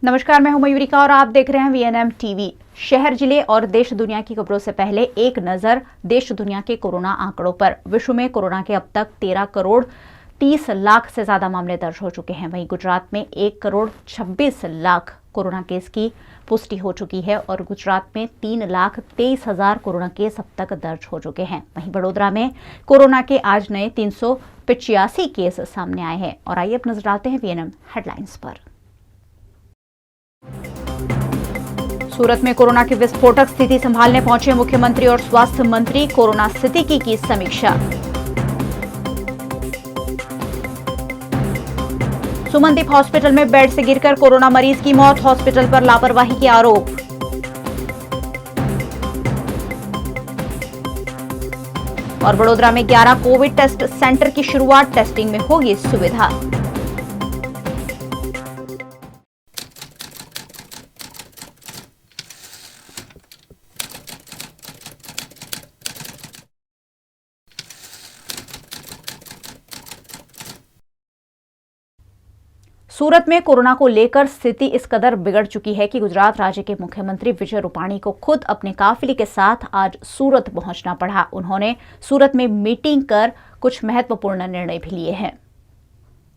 नमस्कार, मैं हूं मयूरिका और आप देख रहे हैं वीएनएम टीवी। शहर, जिले और देश दुनिया की खबरों से पहले एक नजर देश दुनिया के कोरोना आंकड़ों पर। विश्व में कोरोना के अब तक 13 करोड़ 30 लाख से ज्यादा मामले दर्ज हो चुके हैं। वहीं गुजरात में 1 करोड़ 26 लाख कोरोना केस की पुष्टि हो चुकी है और गुजरात में 3,23,000 कोरोना केस अब तक दर्ज हो चुके हैं। वहीं बड़ोदरा में कोरोना के आज नए 385 केस सामने आए हैं। और आइए अब नजर डालते हैं वीएनएम हेडलाइंस पर। सूरत में कोरोना की विस्फोटक स्थिति संभालने पहुंचे मुख्यमंत्री और स्वास्थ्य मंत्री। कोरोना स्थिति की समीक्षा। सुमनदीप हॉस्पिटल में बेड से गिरकर कोरोना मरीज की मौत, हॉस्पिटल पर लापरवाही के आरोप। और बड़ोदरा में 11 कोविड टेस्ट सेंटर की शुरुआत, टेस्टिंग में होगी सुविधा। सूरत में कोरोना को लेकर स्थिति इस कदर बिगड़ चुकी है कि गुजरात राज्य के मुख्यमंत्री विजय रूपाणी को खुद अपने काफिले के साथ आज सूरत पहुंचना पड़ा। उन्होंने सूरत में मीटिंग कर कुछ महत्वपूर्ण निर्णय भी लिए हैं।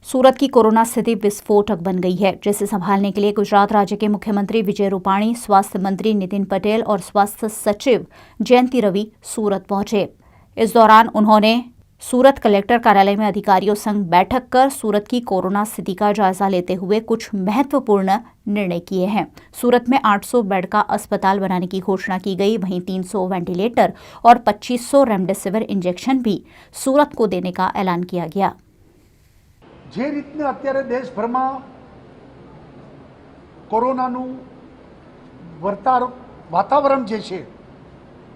सूरत की कोरोना स्थिति विस्फोटक बन गई है, जिसे संभालने के लिए गुजरात राज्य के मुख्यमंत्री विजय रूपाणी, स्वास्थ्य मंत्री नितिन पटेल और स्वास्थ्य सचिव जयंती रवि सूरत पहुंचे। इस दौरान उन्होंने सूरत कलेक्टर कार्यालय में अधिकारियों संग बैठक कर सूरत की कोरोना स्थिति का जायजा लेते हुए कुछ महत्वपूर्ण निर्णय किए हैं। सूरत में 800 बेड का अस्पताल बनाने की घोषणा की गई। वहीं 300 वेंटिलेटर और 2500 रेमडेसिविर इंजेक्शन भी सूरत को देने का ऐलान किया गया। જે રીતને અત્યારે દેશભરમાં કોરોનાનું વાતાવરણ જે છે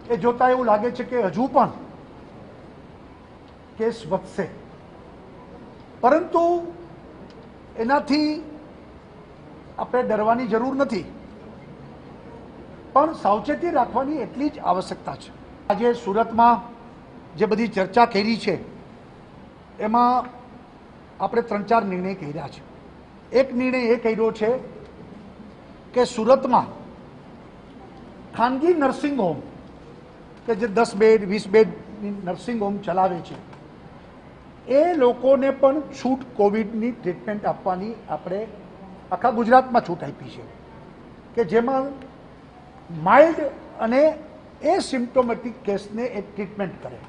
એ જોતા એવું લાગે છે કે હજુ પણ કેસ વધશે, પરંતુ એનાથી આપણે ડરવાની જરૂર નથી, પણ સાવચેતી રાખવાની એટલી જ આવશ્યકતા છે। આજે સુરતમાં જે બધી ચર્ચા કરી છે એમાં આપણે 3-4 निर्णय કર્યા છે। એક નિર્ણય એ કર્યો છે કે સુરતમાં ખાનગી નર્સિંગ હોમ કે જે 10 બેડ 20 બેડની નર્સિંગ હોમ ચલાવે છે એ લોકોને પણ છૂટ કોવિડની ટ્રીટમેન્ટ આપવાની આપણે આખા ગુજરાતમાં છૂટ આપી છે કે જેમાં માઇલ્ડ અને એસિમ્પ્ટોમેટિક કેસને એ ટ્રીટમેન્ટ કરે।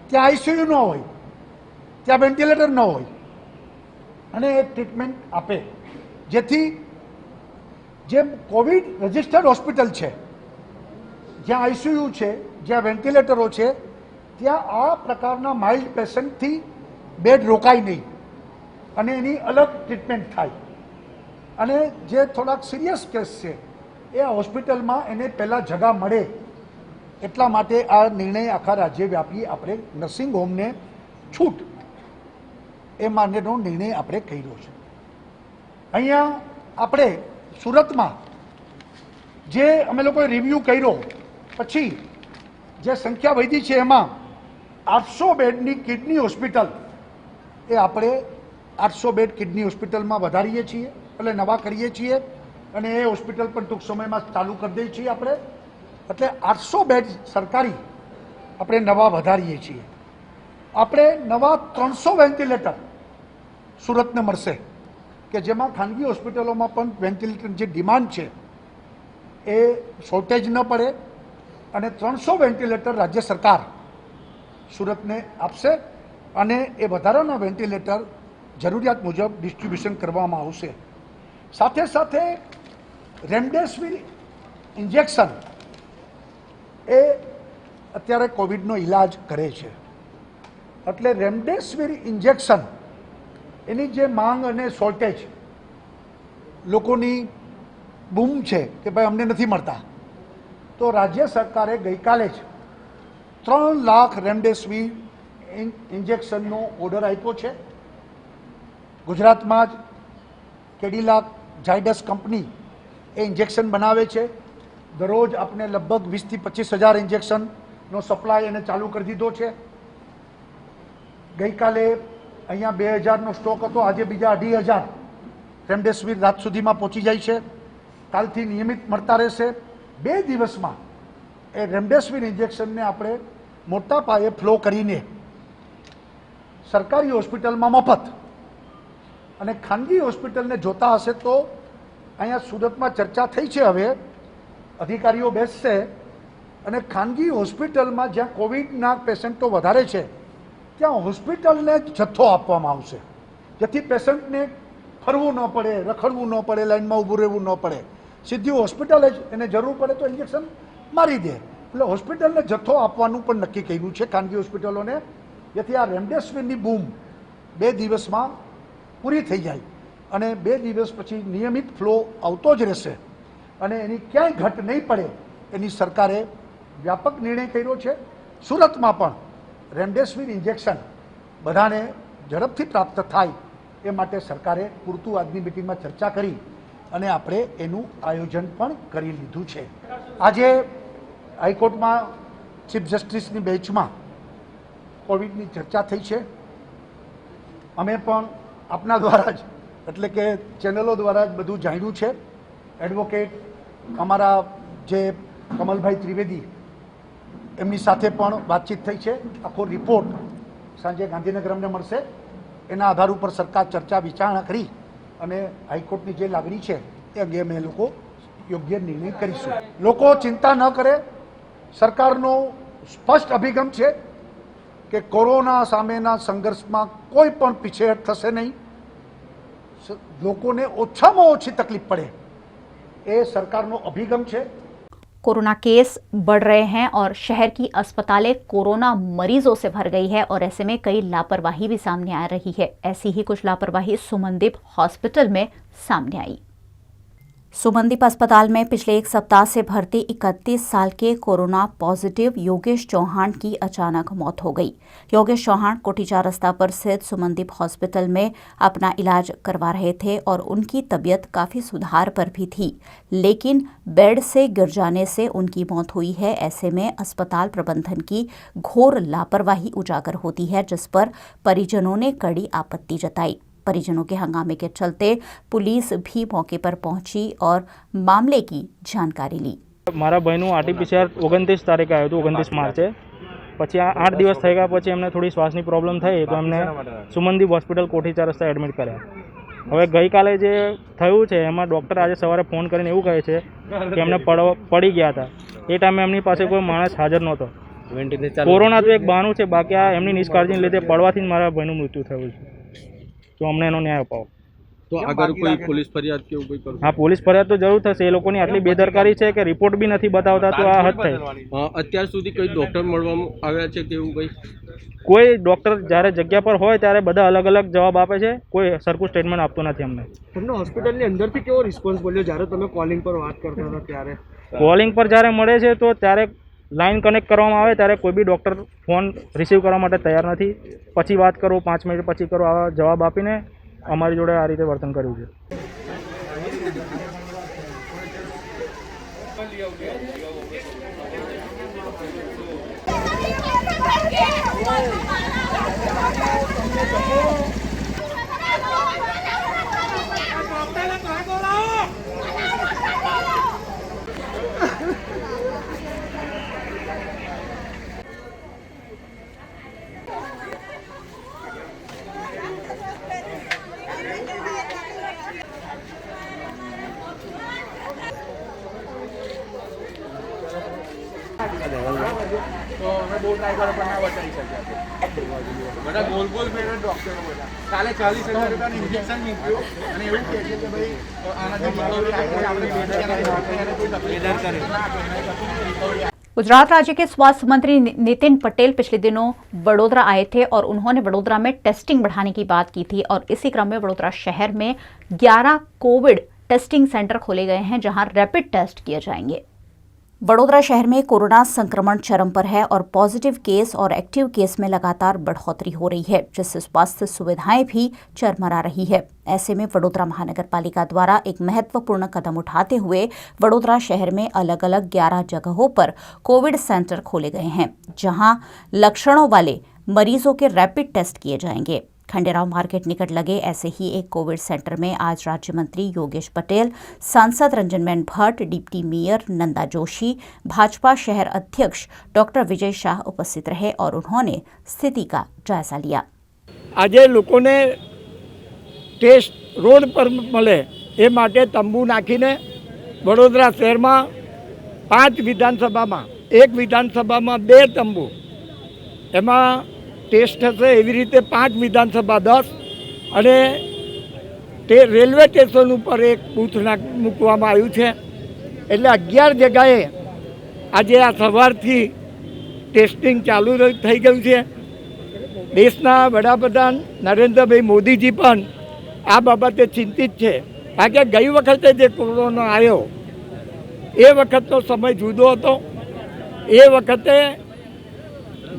ત્યાં આઈસીયુ ન હોય, ત્યાં વેન્ટિલેટર ન હોય અને એ ટ્રીટમેન્ટ આપે, જેથી જે કોવિડ રજિસ્ટર્ડ હોસ્પિટલ છે જ્યાં આઈસીયુ છે, જ્યાં વેન્ટિલેટરો છે, ત્યાં આ પ્રકારના માઇલ્ડ પેશન્ટથી બેડ રોકાય નહીં અને એની અલગ ટ્રીટમેન્ટ થાય અને જે થોડાક સિરિયસ કેસ છે એ આ હોસ્પિટલમાં એને પહેલાં જગા મળે, એટલા માટે આ નિર્ણય આખા રાજ્યવ્યાપી આપણે નર્સિંગ હોમને છૂટ એ માટેનો નિર્ણય આપણે કર્યો છે। અહીંયા આપણે સુરતમાં જે અમે લોકોએ રિવ્યૂ કર્યો પછી જે સંખ્યા વધી છે એમાં 800 બેડની કિડની હોસ્પિટલ એ આપણે 800 બેડ કિડની હોસ્પિટલમાં વધારીએ છીએ, એટલે નવા કરીએ છીએ અને એ હોસ્પિટલ પણ ટૂંક સમયમાં ચાલુ કરી દઈએ છીએ આપણે, એટલે 800 બેડ સરકારી આપણે નવા વધારીએ છીએ। આપણે નવા 300 વેન્ટિલેટર સુરતને મળશે કે જેમાં ખાનગી હોસ્પિટલોમાં પણ વેન્ટિલેટર જે ડિમાન્ડ છે એ શોર્ટેજ ન પડે અને 300 વેન્ટિલેટર રાજ્ય સરકાર સુરતને આપશે અને એ વધારાના વેન્ટિલેટર જરૂરિયાત મુજબ ડિસ્ટ્રીબ્યુશન કરવામાં આવશે। સાથે સાથે રેમડેસિવિર ઇન્જેક્શન એ અત્યારે કોવિડનો ઇલાજ કરે છે, એટલે રેમડેસિવિર ઇન્જેક્શન એની જે માંગ અને શોર્ટેજ લોકોની બૂમ છે કે ભાઈ અમને નથી મળતા, તો રાજ્ય સરકારે ગઈકાલે જ 3 લાખ રેમડેસિવિર ઇન્જેક્શનનો ઓર્ડર આપ્યો છે। ગુજરાતમાં જ કેડિલા ઝાયડસ કંપની એ ઇન્જેક્શન બનાવે છે। દરરોજ આપણે લગભગ 20 થી 25,000 ઇન્જેક્શનનો સપ્લાય એને ચાલુ કરી દીધો છે। ગઈકાલે અહીંયા 2000નો સ્ટોક હતો, આજે બીજા 2,500 રેમડેસિવિર રાત સુધીમાં પહોંચી જાય છે, કાલથી નિયમિત મળતા રહેશે। 2 દિવસમાં એ રેમડેસિવિર ઇન્જેક્શનને આપણે મોટા પાયે ફ્લો કરીને સરકારી હોસ્પિટલમાં મફત અને ખાનગી હોસ્પિટલને જોતા હશે તો અહીંયા સુરતમાં ચર્ચા થઈ છે। હવે અધિકારીઓ બેસશે અને ખાનગી હોસ્પિટલમાં જ્યાં કોવિડના પેશન્ટો વધારે છે ત્યાં હોસ્પિટલને જથ્થો આપવામાં આવશે, જેથી પેશન્ટને ફરવું ન પડે, રખડવું ન પડે, લાઇનમાં ઊભું રહેવું ન પડે, સીધી હોસ્પિટલ જ એને જરૂર પડે તો ઇન્જેક્શન મારી દે। એટલે હોસ્પિટલને જથ્થો આપવાનું પણ નક્કી કર્યું છે ખાનગી હોસ્પિટલોને, જેથી આ રેમડેસિવિરની બૂમ 2 દિવસમાં પૂરી થઈ જાય અને 2 દિવસ પછી નિયમિત ફ્લો આવતો જ રહેશે અને એની ક્યાંય ઘટ નહીં પડે એની સરકારે વ્યાપક નિર્ણય કર્યો છે। સુરતમાં પણ રેમડેસિવિર ઇન્જેક્શન બધાને ઝડપથી પ્રાપ્ત થાય એ માટે સરકારે પૂરતું આજની મિટિંગમાં ચર્ચા કરી અને આપણે એનું આયોજન પણ કરી લીધું છે। આજે હાઈકોર્ટમાં ચીફ જસ્ટિસની બેન્ચમાં કોવિડની ચર્ચા થઈ છે। અમે પણ આપના દ્વારા જ એટલે કે ચેનલો દ્વારા જ બધું જાણ્યું છે। એડવોકેટ અમારા જે કમલભાઈ ત્રિવેદી એમની સાથે પણ વાતચીત થઈ છે। આખો રિપોર્ટ સાંજે ગાંધીનગર અમને મળશે, એના આધાર ઉપર સરકાર ચર્ચા વિચારણા કરી અને હાઈકોર્ટની જે લાગણી છે એ અંગે અમે લોકો યોગ્ય નિર્ણય કરીશું। લોકો ચિંતા ન કરે, સરકારનો સ્પષ્ટ અભિગમ છે કે કોરોના સામેના સંઘર્ષમાં કોઈ પણ પીછેહટ થશે નહીં, લોકોને ઓછામાં ઓછી તકલીફ પડે એ સરकारનો અભિગम છે। कोरोना केस बढ़ रहे हैं और शहर की अस्पतालें कोरोना मरीजों से भर गई है और ऐसे में कई लापरवाही भी सामने आ रही है। ऐसी ही कुछ लापरवाही सुमनदीप हॉस्पिटल में सामने आई। सुमनदीप अस्पताल में पिछले 1 सप्ताह से भर्ती 31 साल के कोरोना पॉजिटिव योगेश चौहान की अचानक मौत हो गई। योगेश चौहान कोठीचार रास्ता पर स्थित सुमनदीप हॉस्पिटल में अपना इलाज करवा रहे थे और उनकी तबीयत काफ़ी सुधार पर भी थी, लेकिन बेड से गिर जाने से उनकी मौत हुई है। ऐसे में अस्पताल प्रबंधन की घोर लापरवाही उजागर होती है, जिस पर परिजनों ने कड़ी आपत्ति जताई। परिजनों के हंगामे के चलते पुलिस भी मौके पर पहुंची और मामले की जानकारी ली। मारा भाईનું આરટીપીસીઆર 29 તારીખે આવ્યું હતું, 29 માર્ચે। પછી 8 દિવસ થઈ ગયા પછી એમને થોડી શ્વાસની પ્રોબ્લેમ થઈ તો એમને સુમનદીપ હોસ્પિટલ કોઠીચાર રસ્તે એડમિટ કર્યા। હવે ગઈકાલે જે થયું છે એમાં ડૉક્ટર આજે સવારે ફોન કરીને એવું કહે છે કે એમને પડી ગયા હતા, એ ટાઈમે એમની પાસે કોઈ માણસ હાજર નહોતો। કોરોના તો એક બહાનું છે, બાકી આ એમની નિષ્કાળજીને લીધે પડવાથી જ મારા ભાઈનું મૃત્યુ થયું છે। તો અમને એનો ન્યાય અપાવો। તો આગળ કોઈ પોલીસ ફરિયાદ કે એવું કોઈ કરો? હા, પોલીસ ફરિયાદ તો જરૂર થશે। એ લોકોની આટલી બેદરકારી છે કે રિપોર્ટ બી નથી બતાવતા તો આ હદ થઈ। અત્યાર સુધી કોઈ ડૉક્ટર મળવામાં આવ્યા છે કે એવું કંઈ? કોઈ ડૉક્ટર જ્યારે જગ્યા પર હોય ત્યારે બધા અલગ અલગ જવાબ આપે છે, કોઈ સરખું સ્ટેટમેન્ટ આપતું નથી અમને। તમને હોસ્પિટલની અંદરથી કેવો રિસ્પોન્સ મળ્યો જ્યારે તમે કોલિંગ પર વાત કરતા હતા ત્યારે? કોલિંગ પર જ્યારે મળે છે તો ત્યારે લાઇન કનેક્ટ કરવામાં આવે ત્યારે કોઈ બી ડૉક્ટર ફોન રિસીવ કરવા માટે તૈયાર નથી। પછી વાત કરો, 5 મિનિટ પછી કરો, આવા જવાબ આપીને અમારી જોડે આ રીતે વર્તન કર્યું છે। બધા ગોલ ગોલ ફેરવે ડૉક્ટરો બધા કાલે 40,000 રૂપિયાનું ઇન્જેક્શન મૂક્યું અને એવું કહે છે કે ભાઈ આનાથી गुजरात राज्य के स्वास्थ्य मंत्री नितिन पटेल पिछले दिनों वडोदरा आए थे और उन्होंने वडोदरा में टेस्टिंग बढ़ाने की बात की थी और इसी क्रम में वडोदरा शहर में 11 कोविड टेस्टिंग सेंटर खोले गए हैं जहां रैपिड टेस्ट किए जाएंगे। वडोदरा शहर में कोरोना संक्रमण चरम पर है और पॉजिटिव केस और एक्टिव केस में लगातार बढ़ोतरी हो रही है, जिससे स्वास्थ्य सुविधाएं भी चरमरा रही है। ऐसे में वडोदरा महानगर पालिका द्वारा एक महत्वपूर्ण कदम उठाते हुए वडोदरा शहर में अलग अलग 11 जगहों पर कोविड सेंटर खोले गए हैं, जहां लक्षणों वाले मरीजों के रैपिड टेस्ट किए जाएंगे। खंडेराव मार्केट निकट लगे ऐसे ही एक कोविड सेंटर में आज राज्य मंत्री योगेश पटेल, सांसद रंजनबेन भट्ट, डिप्टी मेयर नंदा जोशी, भाजपा शहर अध्यक्ष डॉक्टर विजय शाह उपस्थित रहे और उन्होंने स्थिति का जायजा लिया। આજે લોકોને ટેસ્ટ રોડ પર મળે એ માટે તંબુ નાખીને વડોદરા શહેરમાં 5 વિધાનસભામાં 1 વિધાનસભામાં 2 તંબુ એમાં ટેસ્ટ થશે એવી રીતે 5 વિધાનસભા 10 અને તે રેલવે સ્ટેશન ઉપર એક બૂથ મૂકવામાં આવ્યું છે એટલે 11 જગ્યાએ આજે આ સવારથી ટેસ્ટિંગ ચાલુ થઈ ગયું છે। દેશના વડાપ્રધાન નરેન્દ્રભાઈ મોદીજી પણ આ બાબતે ચિંતિત છે કારણ કે ગઈ વખતે જે કોરોના આવ્યો એ વખતનો સમય જુદો હતો। એ વખતે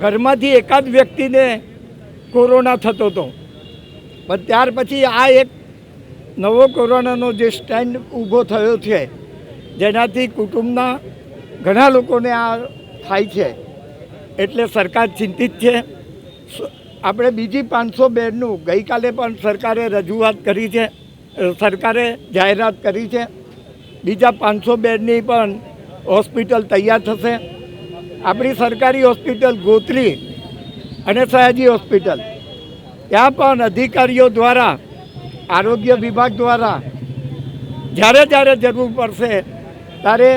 ઘરમાંથી એકાદ વ્યક્તિને કોરોના થતો હતો પણ ત્યાર પછી આ એક નવો કોરોનાનો જે સ્ટેન્ડ ઊભો થયો છે જેનાથી કુટુંબના ઘણા લોકોને આ થાય છે એટલે સરકાર ચિંતિત છે। આપણે બીજી 500 બેડનું ગઈકાલે પણ સરકારે રજૂઆત કરી છે, સરકારે જાહેરાત કરી છે। બીજા 500 બેડની પણ હોસ્પિટલ તૈયાર થશે। આપણી સરકારી હોસ્પિટલ ગોત્રી અને સયાજી હોસ્પિટલ ત્યાં પણ અધિકારીઓ દ્વારા આરોગ્ય વિભાગ દ્વારા જ્યારે જ્યારે જરૂર પડશે ત્યારે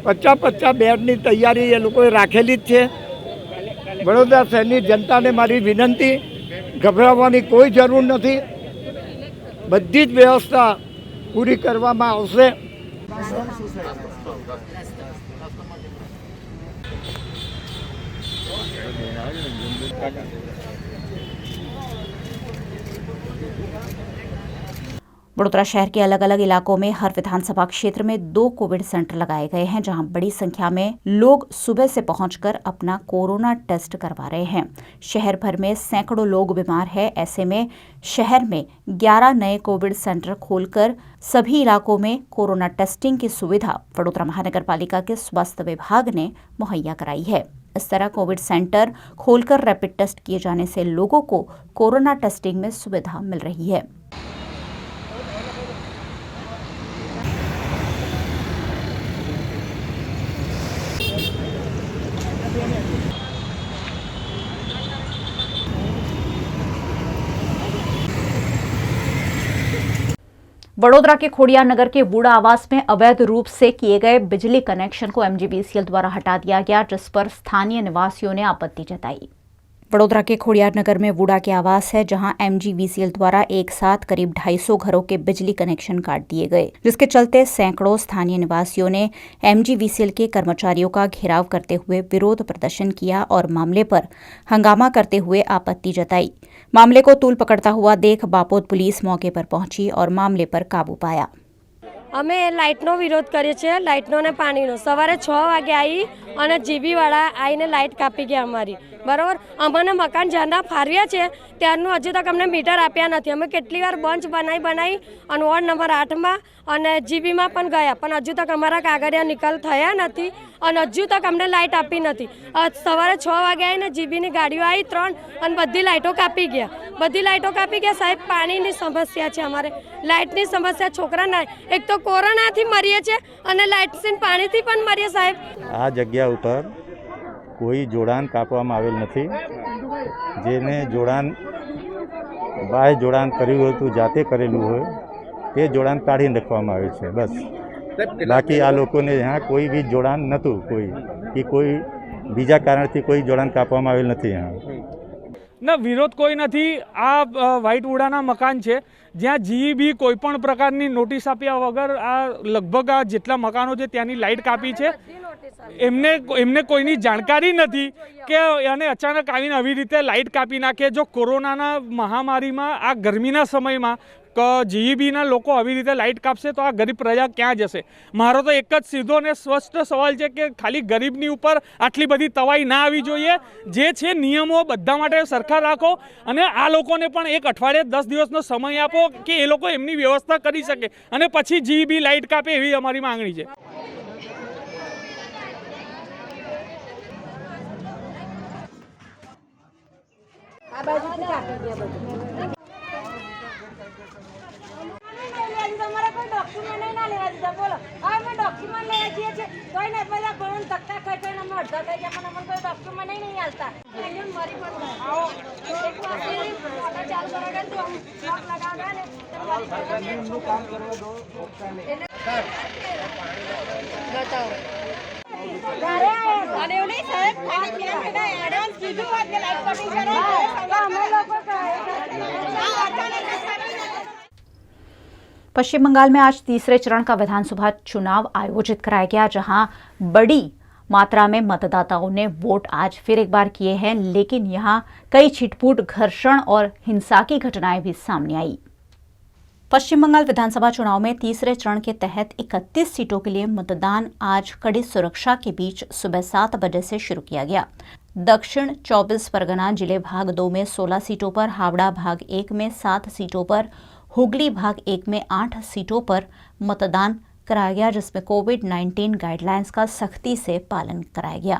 50-50 બેડની તૈયારી એ લોકોએ રાખેલી જ છે। વડોદરા શહેરની જનતાને મારી વિનંતી, ગભરાવાની કોઈ જરૂર નથી, બધી જ વ્યવસ્થા પૂરી કરવામાં આવશે। वडोदरा शहर के अलग अलग इलाकों में हर विधानसभा क्षेत्र में 2 कोविड सेंटर लगाए गए हैं, जहां बड़ी संख्या में लोग सुबह से पहुंचकर अपना कोरोना टेस्ट करवा रहे हैं। शहर भर में सैकड़ों लोग बीमार हैं। ऐसे में शहर में 11 नए कोविड सेंटर खोलकर सभी इलाकों में कोरोना टेस्टिंग की सुविधा वडोदरा महानगर पालिका के स्वास्थ्य विभाग ने मुहैया कराई है। इस तरह कोविड सेंटर खोलकर रैपिड टेस्ट किए जाने से लोगों को कोरोना टेस्टिंग में सुविधा मिल रही है। वडोदरा के खोडियार नगर के वुडा आवास में अवैध रूप से किए गए बिजली कनेक्शन को MGVCL द्वारा हटा दिया गया, जिस पर स्थानीय निवासियों ने आपत्ति जताई। वडोदरा के खोडियार नगर में वुडा के आवास है, जहां MGVCL द्वारा एक साथ करीब 250 घरों के बिजली कनेक्शन काट दिए गए, जिसके चलते सैकड़ों स्थानीय निवासियों ने MGVCL के कर्मचारियों का घेराव करते हुए विरोध प्रदर्शन किया और मामले पर हंगामा करते हुए आपत्ति जताई। मामले को तूल पकड़ता हुआ देख बापोद पुलिस मौके पर पहुंची और मामले पर काबू पाया। અમે લાઇટનો વિરોધ કરીએ છીએ, લાઇટનો ને પાણીનો। સવારે 6 વાગે આવી અને જીબીવાળા આવીને લાઇટ કાપી ગયા અમારી, બરાબર। અમને મકાન જ્યારના ફાળવ્યા છે ત્યારનું હજુ તક અમને મીટર આપ્યા નથી। અમે કેટલી વાર બંચ બનાવી અને વોર્ડ નંબર 8માં અને જીબીમાં પણ ગયા, પણ હજુ તક અમારા કાગળિયા નિકાલ થયા નથી અને હજુ તક અમને લાઇટ આપી નથી। સવારે 6 વાગે આવીને જીબીની ગાડીઓ આવી 3 અને બધી લાઇટો કાપી ગયા, બધી લાઇટો કાપી ગયા। સાહેબ પાણીની સમસ્યા છે, અમારે લાઇટની સમસ્યા, છોકરા ના એક તો કોરોનાથી મરીએ છે અને લાઇટથી પાણીથી પણ મરીએ સાહેબ। આ જગ્યા ઉપર કોઈ જોડાણ કાપવામાં આવેલ નથી। જેને જોડાણ બાય જોડાણ કર્યું હતું, જાતે કરેલું હોય તે જોડાણ કાઢી નાખવામાં આવે છે બસ। બાકી આ લોકોને यहाँ કોઈ બી જોડાણ નહોતું, કોઈ કે કોઈ બીજા કારણથી કોઈ જોડાણ કાપવામાં આવેલ નથી। यहाँ ના વિરોધ કોઈ નથી। આ વ્હાઇટ વુડાના મકાન છે જ્યાં જીઈબી કોઈપણ પ્રકારની નોટિસ આપ્યા વગર આ લગભગ આ જેટલા મકાનો છે ત્યાંની લાઇટ કાપી છે। એમને કોઈની જાણકારી નથી કે એને અચાનક આવીને આવી રીતે લાઇટ કાપી નાખે। જો કોરોનાના મહામારીમાં આ ગરમીના સમયમાં જીઈબીના લોકો આવી રીતે લાઇટ કાપશે તો આ ગરીબ પ્રજા ક્યાં જશે? મારો તો એક જ સીધો અને સ્પષ્ટ સવાલ છે કે ખાલી ગરીબની ઉપર આટલી બધી તવાઈ ના આવી જોઈએ। જે છે નિયમો બધા માટે સરખા રાખો અને આ લોકોને પણ એક અઠવાડિયે 10 દિવસનો સમય આપો કે એ લોકો એમની વ્યવસ્થા કરી શકે અને પછી જીઈબી લાઇટ કાપે એવી અમારી માંગણી છે। તમારે કોઈ ડોક્યુમેન્ટ ના લેવા દીધા બોલો હવે અમે ડોક્યુમેન્ટ લેવા જઈએ છીએ કોઈ ને પહેલા કોણ ધક્કા ખાઈ ખાઈને અમે અડધા થઈ ગયા પણ અમને કોઈ ડોક્યુમેન્ટ નહીં હાલતા મરી પણ આવો એક વાર ફોટો ચાલુ કરાવે તો हम शॉप लगावे ने बताओ ઘરે અને એવું નહીં સાહેબ એડવાન્સ કીધું હોય કે લાઈટ કટિંગ કરે અમે લોકો पश्चिम बंगाल में आज तीसरे चरण का विधानसभा चुनाव आयोजित कराया गया, जहां बड़ी मात्रा में मतदाताओं ने वोट आज फिर एक बार किए हैं, लेकिन यहां कई छिटपुट, घर्षण और हिंसा की घटनाएं भी सामने आई। पश्चिम बंगाल विधानसभा चुनाव में तीसरे चरण के तहत 31 सीटों के लिए मतदान आज कड़ी सुरक्षा के बीच सुबह 7 बजे से शुरू किया गया। दक्षिण 24 परगना जिले भाग 2 में 16 सीटों पर, हावड़ा भाग 1 में 7 सीटों पर, हुगली भाग 1 में 8 सीटों पर मतदान कराया गया, जिसमें कोविड-19 गाइडलाइंस का सख्ती से पालन कराया गया।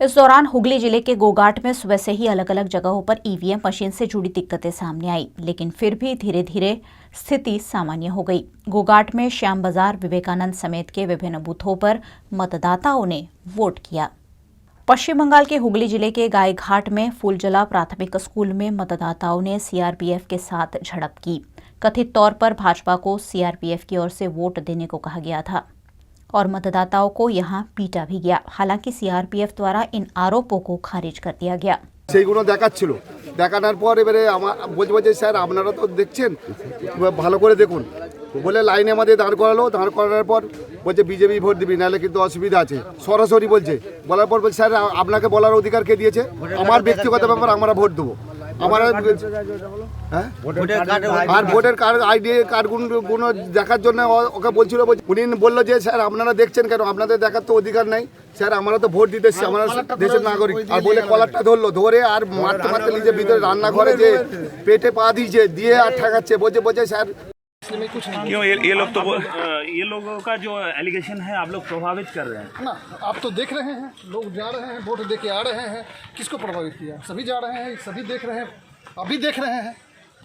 इस दौरान हुगली जिले के गोघाट में सुबह से ही अलग अलग जगहों पर ईवीएम मशीन से जुड़ी दिक्कतें सामने आई, लेकिन फिर भी धीरे धीरे स्थिति सामान्य हो गई। गोघाट में श्याम बाजार, विवेकानंद समेत के विभिन्न बूथों पर मतदाताओं ने वोट किया। पश्चिम बंगाल के हुगली जिले के गायघाट में फूलजला प्राथमिक स्कूल में मतदाताओं ने सीआरपीएफ के साथ झड़प की। कथित तौर पर भाजपा को सीआरपीएफ की ओर से वोट देने को कहा गया था और मतदाताओं को यहां पीटा भी गया। हालांकि सीआरपीएफ द्वारा इन आरोपों को खारिज कर दिया गया। সেইগুলো দেখাচ্ছিল, দেখানোর পর এবারে আমার বলবো যে স্যার আপনারা তো দেখছেন, ভালো করে দেখুন বলে লাইনে আমাদের দাঁড় করালো। দাঁড় করানোর পর বলছে বিজেপি ভোট দিবি, নাহলে কিন্তু অসুবিধা আছে, সরাসরি বলছে। বলার পর বলছে স্যার আপনাকে বলার অধিকার কে দিয়েছে? আমার ব্যক্তিগত ব্যাপার, আমরা ভোট দেবো। আমার হ্যাঁ আর ভোটের কার্ড আইডি কার্ডগুলো দেখার জন্য ওকে বলছিল। উনি বললো যে স্যার আপনারা দেখছেন কেন, আপনাদের দেখার তো অধিকার নেই স্যার, আমরা তো ভোট দিতে এসেছি, আমরা দেশের নাগরিক। আর বলে কলারটা ধরলো, ধরে আর মারতে মারতে নিজে ভিতরে রান্নাঘরে যে পেটে পা দিয়েছে, দিয়ে আর ঠেকাচ্ছে, বলছে স্যার। क्यों ये लोग तो ये लोगों का जो एलिगेशन है आप लोग प्रभावित कर रहे हैं ना। आप तो देख रहे हैं, लोग जा रहे हैं, वोट दे के आ रहे हैं। किसको प्रभावित किया? सभी जा रहे हैं, सभी देख रहे हैं, अभी देख रहे हैं,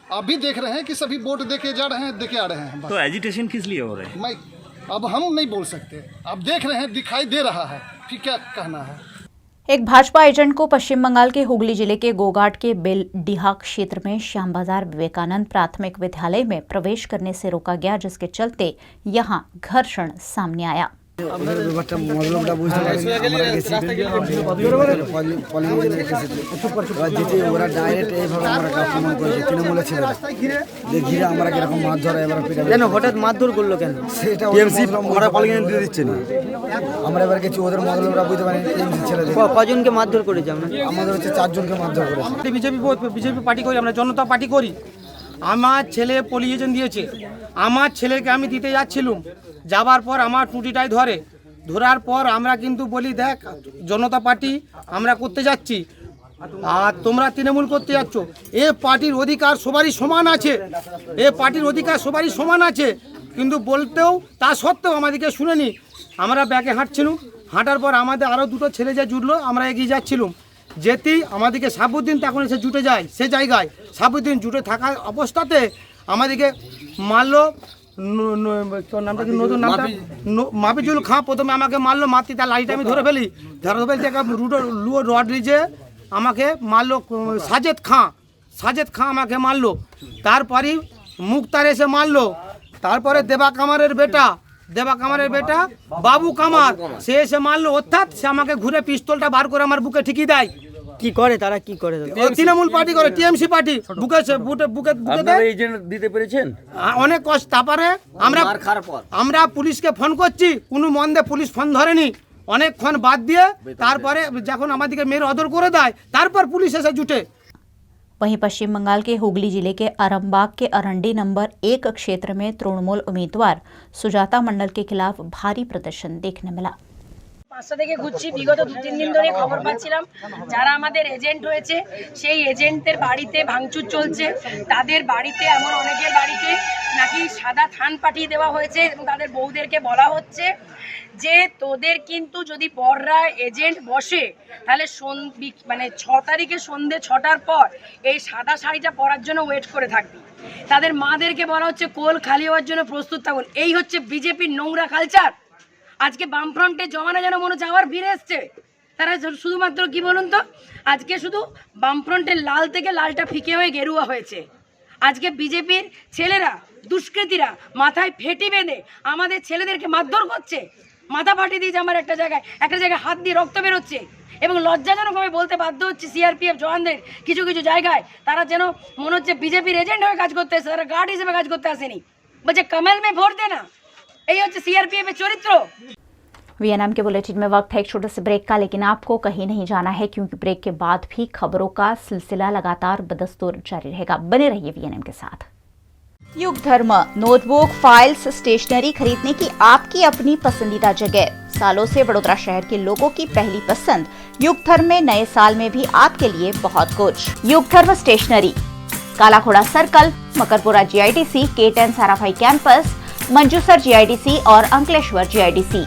आप भी देख रहे हैं कि सभी वोट दे के जा रहे हैं, दे के आ रहे हैं। तो एजिटेशन किस लिए हो रहा है? मैं अब हम नहीं बोल सकते, आप देख रहे हैं, दिखाई दे रहा है, फिर क्या कहना है। एक भाजपा एजेंट को पश्चिम बंगाल के हुगली जिले के गोघाट के बेलडीहा क्षेत्र में श्याम बाजार विवेकानंद प्राथमिक विद्यालय में प्रवेश करने से रोका गया, जिसके चलते यहां घर्षण सामने आया। হঠাৎ মারধর করলো কেন? কজনকে মারধর করেছে? আমাদের হচ্ছে 4 জনকে মারধর করেছে। বিজেপি পার্টি করি, আমরা জনতা পার্টি করি। আমার ছেলে পলিউশন দিয়েছে, আমার ছেলেকে আমি দিতে যাচ্ছিলাম, যাবার পর আমার টুটিটাই ধরার পর আমরা কিন্তু বলি দেখ জনতা পার্টি আমরা করতে যাচ্ছি আর তোমরা তৃণমূল করতে যাচ্ছ। এ পার্টির অধিকার সবারই সমান আছে, এ পার্টির অধিকার সবারই সমান আছে, কিন্তু বলতেও তা সত্ত্বেও আমাদেরকে শুনেনি। আমরা ব্যাগে হাঁটছিলাম, হাঁটার পর আমাদের আরও দুটো ছেলে যে জুটলো, আমরা এগিয়ে যাচ্ছিলাম। যেতেই আমাদেরকে সাবুদ্দিন তখন এসে জুটে যায় সে জায়গায়। সাবুদ্দিন জুটে থাকা অবস্থাতে আমাদেরকে মারলো। নামটা কি নতুন নামটা মাফিজুল খাঁ প্রথমে আমাকে মারলো, মারতে তার লাইটে আমি ধরে ফেলি, রড নিচে আমাকে মারলো। সাজেদ খাঁ আমাকে মারলো। তারপরই মুক্তার এসে মারলো। তারপরে দেবা কামারের বেটা বাবু কামার সে এসে মারলো। অর্থাৎ সে আমাকে ঘুরে পিস্তলটা বার করে আমার বুকে ঠিকই দেয়। কি করে তারা? কি করে? তৃণমূল পার্টি করে, টিএমসি পার্টি বুকে দিতে পেরেছেন অনেক কষ্ট। তারপরে আমরা পুলিশকে ফোন করছি, কোনো মন্দে পুলিশ ফোন ধরেনি। অনেকক্ষণ বাদ দিয়ে তারপরে যখন আমাদেরকে মেয়ের অদর করে দেয়, তারপর পুলিশ এসে জুটে। वहीं पश्चिम बंगाल के हुगली जिले के अरमबाग के अरंडी नंबर 1 क्षेत्र में तृणमूल उम्मीदवार सुजाता मंडल के खिलाफ भारी प्रदर्शन देखने मिला। 5টা থেকে ঘুরছি, বিগত 2-3 দিন ধরে খবর পাচ্ছিলাম যারা আমাদের এজেন্ট হয়েছে সেই এজেন্টদের বাড়িতে ভাঙচুর চলছে। তাদের বাড়িতে এমন অনেকের বাড়িতে নাকি সাদা থান পাঠিয়ে দেওয়া হয়েছে এবং তাদের বউদেরকে বলা হচ্ছে যে ওদের কিন্তু যদি বড়রা এজেন্ট বসে তাহলে মানে 6 তারিখে সন্ধ্যে 6টার পর এই সাদা শাড়িটা পরার জন্য ওয়েট করে থাকবি। তাদের মাদেরকে বলা হচ্ছে কোল খালি হওয়ার জন্য প্রস্তুত থাকুন। এই হচ্ছে বিজেপির নোংরা কালচার। আজকে বামফ্রন্টের জমানা যেন মনে হচ্ছে আবার ফিরে এসছে। তারা শুধুমাত্র কি বলুন তো, আজকে শুধু বামফ্রন্টের লাল থেকে লালটা ফিকে হয়ে গেরুয়া হয়েছে। আজকে বিজেপির ছেলেরা দুষ্কৃতীরা মাথায় ফেটি বেঁধে আমাদের ছেলেদেরকে মারধর করছে, মাথা ফাটিয়ে দিয়েছে। আমার একটা জায়গায় হাত দিয়ে রক্ত বেরোচ্ছে এবং লজ্জাজনকভাবে বলতে বাধ্য হচ্ছে সিআরপিএফ জওয়ানদের কিছু কিছু জায়গায় তারা যেন মনে হচ্ছে বিজেপির এজেন্ট হয়ে কাজ করতে এসেছে, তারা গার্ড হিসেবে কাজ করতে আসেনি। বলছে कमल में ভোট देना। এই হচ্ছে সিআরপিএফ এর চরিত্র। वीएनएम के बुलेटिन में वक्त है एक छोटे से ब्रेक का, लेकिन आपको कहीं नहीं जाना है क्योंकि ब्रेक के बाद भी खबरों का सिलसिला लगातार बदस्तूर जारी रहेगा। बने रहिए वीएनएम के साथ। युग धर्म नोटबुक, फाइल्स, स्टेशनरी खरीदने की आपकी अपनी पसंदीदा जगह। सालों से वडोदरा शहर के लोगों की पहली पसंद। युग धर्म में नए साल में भी आपके लिए बहुत कुछ। Yug Dharm stationery, Kalaghoda circle, Makarpura GIDC, K10 Sarabhai campus, Manjusar GIDC और अंकलेश्वर जीआईडीसी।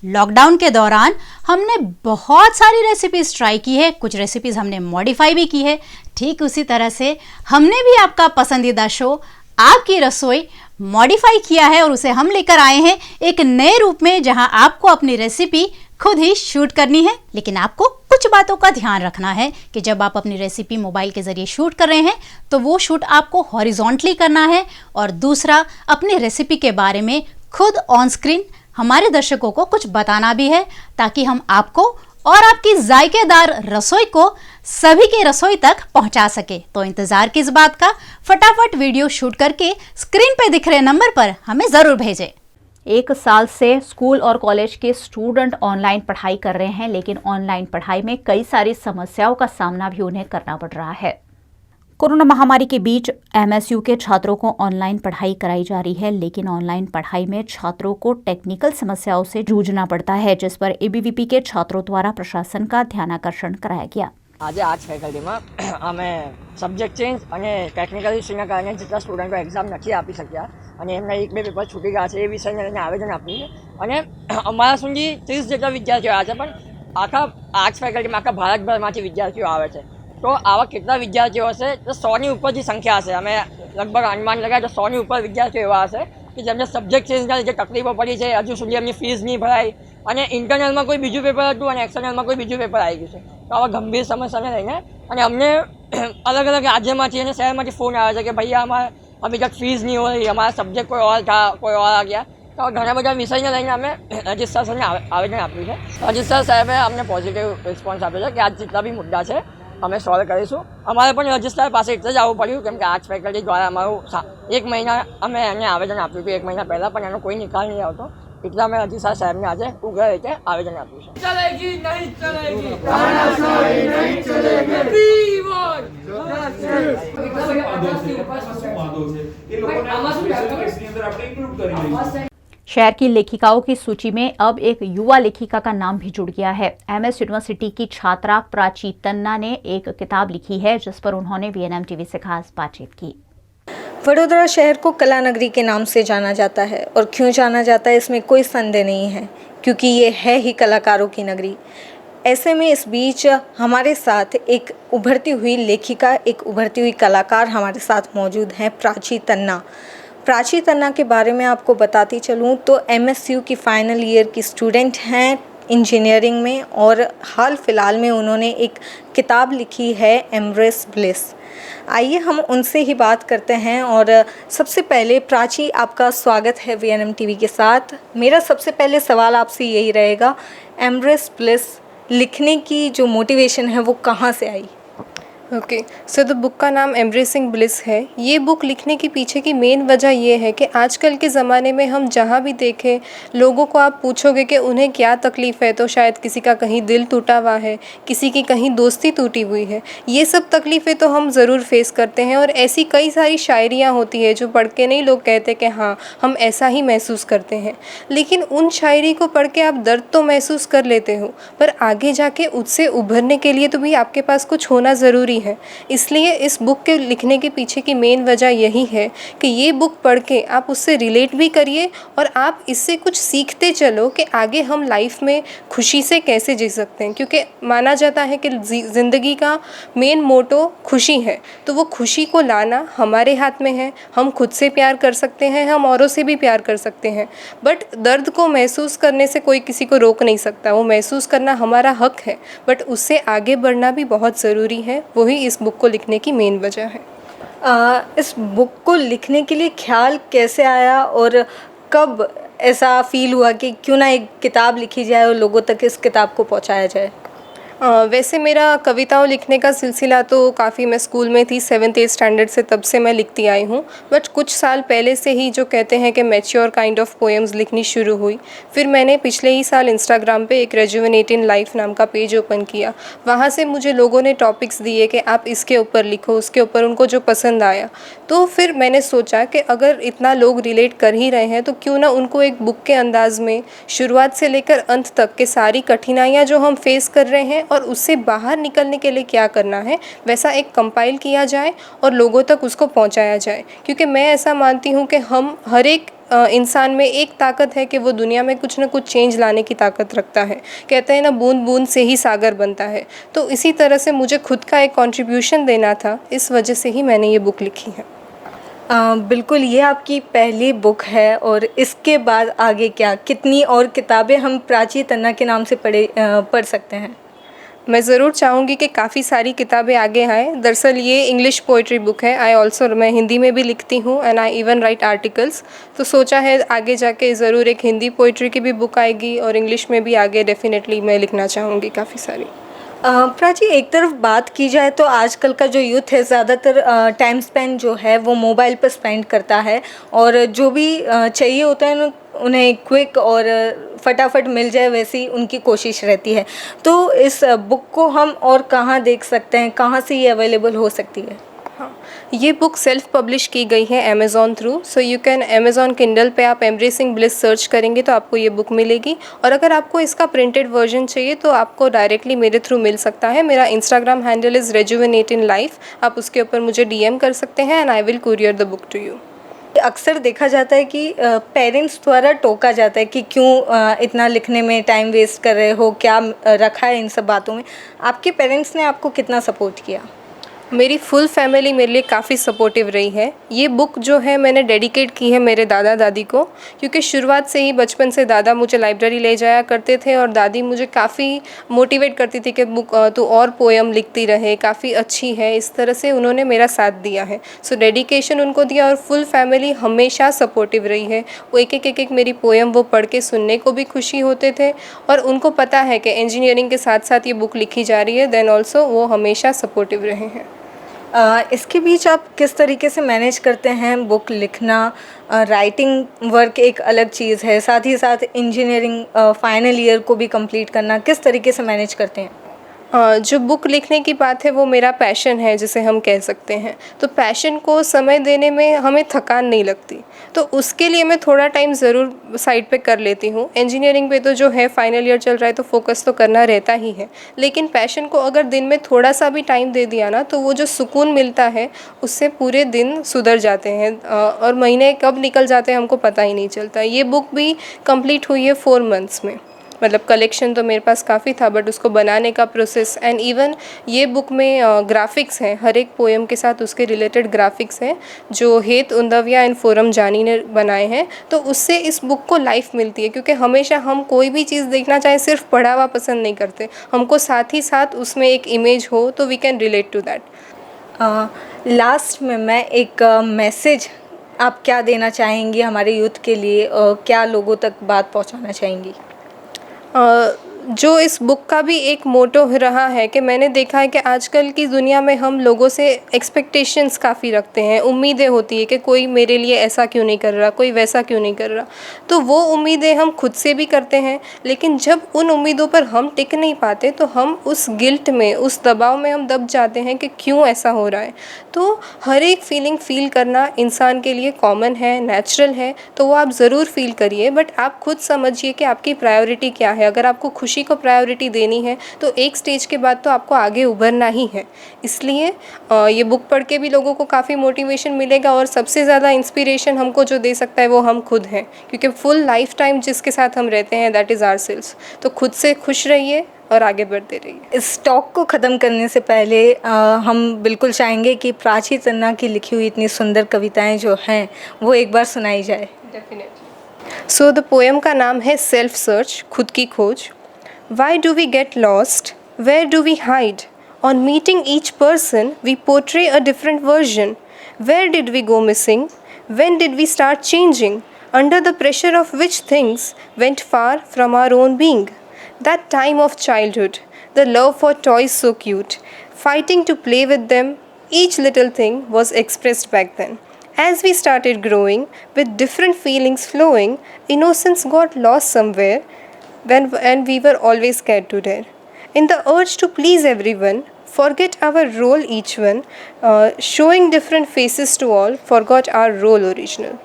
लॉकडाउन के दौरान हमने बहुत सारी रेसिपीज ट्राई की है, कुछ रेसिपीज हमने मॉडिफाई भी की है। ठीक उसी तरह से हमने भी आपका पसंदीदा शो आपकी रसोई मॉडिफाई किया है और उसे हम लेकर आए हैं एक नए रूप में, जहां आपको अपनी रेसिपी खुद ही शूट करनी है। लेकिन आपको कुछ बातों का ध्यान रखना है कि जब आप अपनी रेसिपी मोबाइल के जरिए शूट कर रहे हैं तो वो शूट आपको हॉरिजॉन्टली करना है, और दूसरा अपनी रेसिपी के बारे में खुद ऑन स्क्रीन हमारे दर्शकों को कुछ बताना भी है, ताकि हम आपको और आपकी जायकेदार रसोई को सभी के रसोई तक पहुंचा सके। तो इंतजार किस बात का, फटाफट वीडियो शूट करके स्क्रीन पे दिख रहे नंबर पर हमें जरूर भेजें। 1 साल से स्कूल और कॉलेज के स्टूडेंट ऑनलाइन पढ़ाई कर रहे हैं, लेकिन ऑनलाइन पढ़ाई में कई सारी समस्याओं का सामना भी उन्हें करना पड़ रहा है। कोरोना महामारी के बीच एमएसयू के छात्रों को ऑनलाइन पढ़ाई कराई जा रही है, लेकिन ऑनलाइन पढ़ाई में छात्रों को टेक्निकल समस्याओं से जूझना पड़ता है, जिस पर एबीवीपी के छात्रों द्वारा प्रशासन का ध्यानाकर्षण कराया गया। आज फैकल्टी में अमे सब्जेक्ट चेंज और टेक्निकल इश्यूना कारण जितना स्टूडेंटों एक्जाम नहीं आपी सक्या और एमना 1-2 पेपर छूटी गया है, विषय ने आवेदन आप्યું છે। અને અમારા સુધી 30 જેટલા વિદ્યાર્થીઓ આવ્યા છે, પણ આખા આર્ટ્સ ફેકલ્ટીમાં આખા ભારતભરમાંથી વિદ્યાર્થીઓ આવે છે। તો આવા કેટલા વિદ્યાર્થીઓ હશે? તો 100ની ઉપર જે સંખ્યા હશે। અમે લગભગ અનુમાન લગાવ્યા તો 100ની ઉપર વિદ્યાર્થીઓ એવા હશે કે જેમને સબ્જેક્ટ ચેન્જના લીધે તકલીફો પડી છે, હજુ સુધી એમની ફીસ નહીં ભરાઈ અને ઇન્ટરનલમાં કોઈ બીજું પેપર હતું અને એક્સટર્નલમાં કોઈ બીજું પેપર આવી ગયું છે। તો આવા ગંભીર સમસ્યાને લઈને અને અમને અલગ અલગ રાજ્યમાંથી અને શહેરમાંથી ફોન આવે છે કે ભૈયા અમારે अभी तक फीस नहीं हो रही, हमारा सब्जेक्ट कोई और था, कोई और आ गया। तो घना बधा विषय लईने अमे रजिस्ट्रार साहेबने आवेदन आप्યું છે। रजिस्ट्रार साहेबे अमने पॉजिटिव रिस्पॉन्स आप्યો છે कि आज जितना भी मुद्दा है अमे सॉल्व करीशुं। अमारे पण रजिस्ट्रार पासे એટલે જ આવવું પડ્યું કેમ કે आर्ट्स फैकल्टी द्वारा अमारुं 1 महीना अमे एने आवेदन आप्યું હતું 1 महीना पहला, पण एनो कोई निकाल नहीं आवतो। એટલે અમે રજીસ્ટ્રાર સાહેબને આજે ઉગ્ર રીતે આવેદન આપ્યું છે। चलेगी नहीं चलेगी, तानाशाही नहीं चलेगी, पीवन शहर की लेखिकाओं की सूची में अब एक युवा लेखिका का नाम भी जुड़ गया है। एमएस यूनिवर्सिटी की छात्रा प्राची तन्ना ने एक किताब लिखी है, जिस पर उन्होंने वीएनएम टीवी से खास बातचीत की। वडोदरा शहर को कला नगरी के नाम से जाना जाता है, और क्यों जाना जाता है इसमें कोई संदेह नहीं है, क्योंकि ये है ही कलाकारों की नगरी। ऐसे में इस बीच हमारे साथ एक उभरती हुई लेखिका, एक उभरती हुई कलाकार हमारे साथ मौजूद हैं, प्राची तन्ना। प्राची तन्ना के बारे में आपको बताती चलूँ तो एमएसयू की फाइनल ईयर की स्टूडेंट हैं इंजीनियरिंग में, और हाल फिलहाल में उन्होंने एक किताब लिखी है एम्ब्रेस ब्लिस। आइए हम उनसे ही बात करते हैं। और सबसे पहले प्राची, आपका स्वागत है वीएनएम टीवी के साथ। मेरा सबसे पहले सवाल आपसे यही रहेगा, एम्ब्रेस ब्लिस लिखने की जो मोटिवेशन है वो कहाँ से आई? ओके, सो द बुक का नाम एम्ब्रेसिंग ब्लिस है। ये बुक लिखने के पीछे की मेन वजह ये है कि आजकल के ज़माने में हम जहाँ भी देखें, लोगों को आप पूछोगे कि उन्हें क्या तकलीफ़ है, तो शायद किसी का कहीं दिल टूटा हुआ है, किसी की कहीं दोस्ती टूटी हुई है। ये सब तकलीफ़ें तो हम ज़रूर फेस करते हैं, और ऐसी कई सारी शायरियाँ होती है जो पढ़ के नहीं लोग कहते कि हाँ हम ऐसा ही महसूस करते हैं। लेकिन उन शायरी को पढ़ के आप दर्द तो महसूस कर लेते हो, पर आगे जाके उससे उभरने के लिए तो भी आपके पास कुछ होना ज़रूरी है। है। इसलिए इस बुक के लिखने के पीछे की मेन वजह यही है कि ये बुक पढ़ के आप उससे रिलेट भी करिए और आप इससे कुछ सीखते चलो कि आगे हम लाइफ में खुशी से कैसे जी सकते हैं, क्योंकि माना जाता है कि ज़िंदगी का मेन मोटो खुशी है। तो वो खुशी को लाना हमारे हाथ में है। हम खुद से प्यार कर सकते हैं, हम औरों से भी प्यार कर सकते हैं, बट दर्द को महसूस करने से कोई किसी को रोक नहीं सकता। वो महसूस करना हमारा हक है, बट उससे आगे बढ़ना भी बहुत ज़रूरी है। वही इस बुक को लिखने की मेन वजह है। इस बुक को लिखने के लिए ख्याल कैसे आया और कब ऐसा फील हुआ कि क्यों ना एक किताब लिखी जाए और लोगों तक इस किताब को पहुंचाया जाए? वैसे मेरा कविताओं लिखने का सिलसिला तो काफ़ी, मैं स्कूल में थी 7th-8th स्टैंडर्ड से, तब से मैं लिखती आई हूँ। बट कुछ साल पहले से ही जो कहते हैं कि मैच्योर काइंड ऑफ पोएम्स लिखनी शुरू हुई। फिर मैंने पिछले ही साल इंस्टाग्राम पे एक रेजुवेनेटिंग लाइफ नाम का पेज ओपन किया। वहाँ से मुझे लोगों ने टॉपिक्स दिए कि आप इसके ऊपर लिखो, उसके ऊपर, उनको जो पसंद आया। तो फिर मैंने सोचा कि अगर इतना लोग रिलेट कर ही रहे हैं तो क्यों ना उनको एक बुक के अंदाज़ में शुरुआत से लेकर अंत तक के सारी कठिनाइयाँ जो हम फेस कर रहे हैं और उससे बाहर निकलने के लिए क्या करना है, वैसा एक कंपाइल किया जाए और लोगों तक उसको पहुंचाया जाए। क्योंकि मैं ऐसा मानती हूं कि हम हर एक इंसान में एक ताकत है कि वो दुनिया में कुछ ना कुछ चेंज लाने की ताकत रखता है। कहते हैं ना, बूंद बूंद से ही सागर बनता है। तो इसी तरह से मुझे खुद का एक कंट्रीब्यूशन देना था, इस वजह से ही मैंने ये बुक लिखी है। बिल्कुल, ये आपकी पहली बुक है और इसके बाद आगे क्या, कितनी और किताबें हम प्राची तन्ना के नाम से पढ़ सकते हैं? मैं ज़रूर चाहूँगी कि काफ़ी सारी किताबें आगे आएँ। दरअसल ये इंग्लिश पोइट्री बुक है। मैं हिंदी में भी लिखती हूँ and I even right articles. तो सोचा है आगे जाके ज़रूर एक हिंदी पोइट्री की भी बुक आएगी और इंग्लिश में भी आगे डेफिनेटली मैं लिखना चाहूँगी काफ़ी सारी। प्राची, एक तरफ बात की जाए तो आजकल का जो यूथ है ज़्यादातर टाइम स्पेंड जो है वो मोबाइल पर स्पेंड करता है और जो भी चाहिए होता है उन्हें क्विक और फटाफट मिल जाए वैसी उनकी कोशिश रहती है। तो इस बुक को हम और कहाँ देख सकते हैं, कहाँ से ये अवेलेबल हो सकती है? हाँ, ये बुक सेल्फ पब्लिश की गई है Amazon through. So you can Amazon Kindle पे आप एम्ब्रेसिंग ब्लिस सर्च करेंगे तो आपको ये बुक मिलेगी। और अगर आपको इसका प्रिंटेड वर्जन चाहिए तो आपको डायरेक्टली मेरे थ्रू मिल सकता है। मेरा Instagram handle is rejuvenating life. आप उसके ऊपर मुझे DM कर सकते हैं and I will courier the book to you. अक्सर देखा जाता है कि पेरेंट्स द्वारा टोका जाता है कि क्यों इतना लिखने में टाइम वेस्ट कर रहे हो, क्या रखा है इन सब बातों में। आपके पेरेंट्स ने आपको कितना सपोर्ट किया? मेरी फुल फैमिली मेरे लिए काफ़ी सपोर्टिव रही है। ये बुक जो है मैंने डेडिकेट की है मेरे दादा दादी को, क्योंकि शुरुआत से ही बचपन से दादा मुझे लाइब्रेरी ले जाया करते थे और दादी मुझे काफ़ी मोटिवेट करती थी कि बुक तू और पोएम लिखती रहे, काफ़ी अच्छी है। इस तरह से उन्होंने मेरा साथ दिया है। सो डेडिकेशन उनको दिया और फुल फैमिली हमेशा सपोर्टिव रही है। वो एक मेरी पोएम वो पढ़ के सुनने को भी खुशी होते थे और उनको पता है कि इंजीनियरिंग के साथ साथ ये बुक लिखी जा रही है, देन ऑल्सो वो हमेशा सपोर्टिव रहे हैं। इसके बीच आप किस तरीके से मैनेज करते हैं बुक लिखना? राइटिंग वर्क एक अलग चीज़ है, साथ ही साथ इंजीनियरिंग फाइनल ईयर को भी कंप्लीट करना, किस तरीके से मैनेज करते हैं? जो बुक लिखने की बात है वो मेरा पैशन है, जिसे हम कह सकते हैं। तो पैशन को समय देने में हमें थकान नहीं लगती, तो उसके लिए मैं थोड़ा टाइम ज़रूर साइड पे कर लेती हूँ। इंजीनियरिंग पे तो जो है फाइनल ईयर चल रहा है तो फोकस तो करना रहता ही है, लेकिन पैशन को अगर दिन में थोड़ा सा भी टाइम दे दिया ना तो वो जो सुकून मिलता है उससे पूरे दिन सुधर जाते हैं और महीने कब निकल जाते हैं हमको पता ही नहीं चलता। ये बुक भी कंप्लीट हुई है 4 मंथ्स में। मतलब कलेक्शन तो मेरे पास काफ़ी था, बट उसको बनाने का प्रोसेस एंड इवन ये बुक में ग्राफिक्स हैं, हर एक पोएम के साथ उसके रिलेटेड ग्राफिक्स हैं जो हेत उंदविया एंड फोरम जानी ने बनाए हैं। तो उससे इस बुक को लाइफ मिलती है, क्योंकि हमेशा हम कोई भी चीज़ देखना चाहें सिर्फ पढ़ा हुआ पसंद नहीं करते, हमको साथ ही साथ उसमें एक इमेज हो तो we can relate to that. Last में मैं एक मैसेज आप क्या देना चाहेंगी हमारे यूथ के लिए, क्या लोगों तक बात पहुंचाना चाहेंगी? जो इस बुक का भी एक मोटो रहा है कि मैंने देखा है कि आजकल की दुनिया में हम लोगों से एक्सपेक्टेशंस काफ़ी रखते हैं, उम्मीदें होती है कि कोई मेरे लिए ऐसा क्यों नहीं कर रहा, कोई वैसा क्यों नहीं कर रहा। तो वो उम्मीदें हम खुद से भी करते हैं, लेकिन जब उन उम्मीदों पर हम टिक नहीं पाते तो हम उस गिल्ट में, उस दबाव में हम दब जाते हैं कि क्यों ऐसा हो रहा है। तो हर एक फीलिंग फ़ील करना इंसान के लिए कॉमन है, नेचुरल है, तो वो आप ज़रूर फील करिए, बट आप खुद समझिए कि आपकी प्रायोरिटी क्या है। अगर आपको खुशी खुशी को प्रायोरिटी देनी है तो एक स्टेज के बाद तो आपको आगे उभरना ही है। इसलिए ये बुक पढ़ के भी लोगों को काफ़ी मोटिवेशन मिलेगा और सबसे ज़्यादा इंस्पिरेशन हमको जो दे सकता है वो हम खुद हैं, क्योंकि फुल लाइफ टाइम जिसके साथ हम रहते हैं दैट इज़ आवरसेल्व्स। तो खुद से खुश रहिए और आगे बढ़ते रहिए। इस टॉक को ख़त्म करने से पहले हम बिल्कुल चाहेंगे कि प्राची तन्ना की लिखी हुई इतनी सुंदर कविताएं जो हैं वो एक बार सुनाई जाए। डेफिनेटली। सो द पोएम का नाम है सेल्फ सर्च, खुद की खोज। Why do we get lost, where do we hide, on meeting each person we portray a different version, where did we go missing, when did we start changing, under the pressure of which things went far from our own being. That time of childhood, the love for toys so cute, fighting to play with them, each little thing was expressed back then. As we started growing, with different feelings flowing, innocence got lost somewhere and we were always scared to dare. In the urge to please everyone, forget our role each one, showing different faces to all, forgot our role original.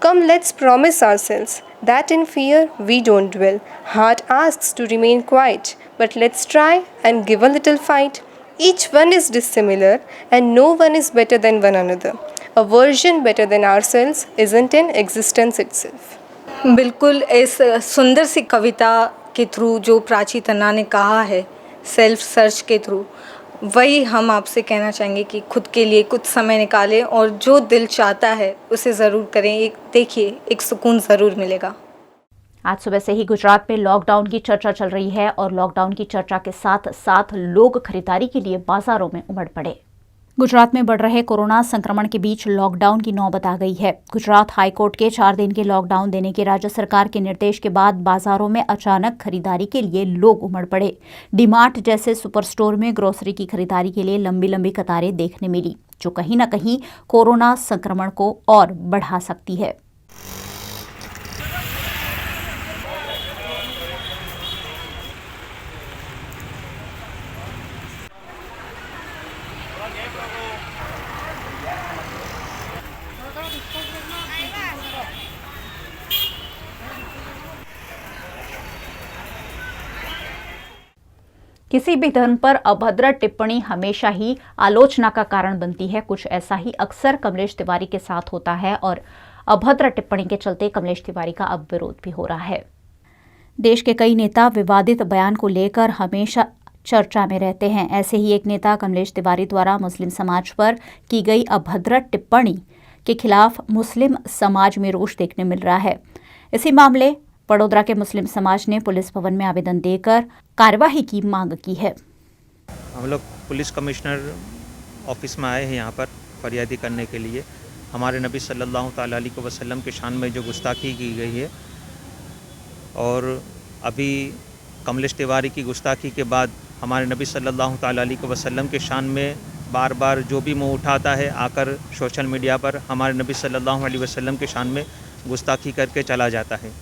Come, let's promise ourselves that in fear we don't dwell. Heart asks to remain quiet, but let's try and give a little fight. Each one is dissimilar and no one is better than one another. A version better than ourselves isn't in existence itself. बिल्कुल इस सुंदर सी कविता के through जो प्राची तन्ना ने कहा है self search के through, वही हम आपसे कहना चाहेंगे कि खुद के लिए कुछ समय निकालें और जो दिल चाहता है उसे ज़रूर करें। एक देखिए, एक सुकून ज़रूर मिलेगा। आज सुबह से ही गुजरात में लॉकडाउन की चर्चा चल रही है और लॉकडाउन की चर्चा के साथ साथ लोग खरीदारी के लिए बाजारों में उमड़ पड़े। गुजरात में बढ़ रहे कोरोना संक्रमण के बीच लॉकडाउन की नौबत आ गई है। गुजरात हाईकोर्ट के 4 दिन के लॉकडाउन देने के राज्य सरकार के निर्देश के बाद बाजारों में अचानक खरीदारी के लिए लोग उमड़ पड़े। डीमार्ट जैसे सुपर स्टोर में ग्रोसरी की खरीदारी के लिए लंबी लंबी कतारें देखने मिली, जो कहीं न कहीं कोरोना संक्रमण को और बढ़ा सकती है। किसी भी धर्म पर अभद्र टिप्पणी हमेशा ही आलोचना का कारण बनती है। कुछ ऐसा ही अक्सर कमलेश तिवारी के साथ होता है और अभद्र टिप्पणी के चलते कमलेश तिवारी का अब विरोध भी हो रहा है। देश के कई नेता विवादित बयान को लेकर हमेशा चर्चा में रहते हैं। ऐसे ही एक नेता कमलेश तिवारी द्वारा मुस्लिम समाज पर की गई अभद्र टिप्पणी के खिलाफ मुस्लिम समाज में रोष देखने मिल रहा है। इसी मामले वडोदरा के मुस्लिम समाज ने पुलिस भवन में आवेदन देकर कार्यवाही की मांग की है। हम लोग पुलिस कमिश्नर ऑफिस में आए हैं यहाँ पर फरियादी करने के लिए। हमारे नबी सल्लल्लाहु ताला अलैहि वसल्लम के शान में जो गुस्ताखी की गई है और अभी कमलेश तिवारी की गुस्ताखी के बाद हमारे नबी सल्लल्लाहु ताला अलैहि वसल्लम के शान में बार बार जो भी मुँह उठाता है आकर सोशल मीडिया पर हमारे नबी सल्लल्लाहु अलैहि वसल्लम के शान में गुस्ताखी करके चला जाता है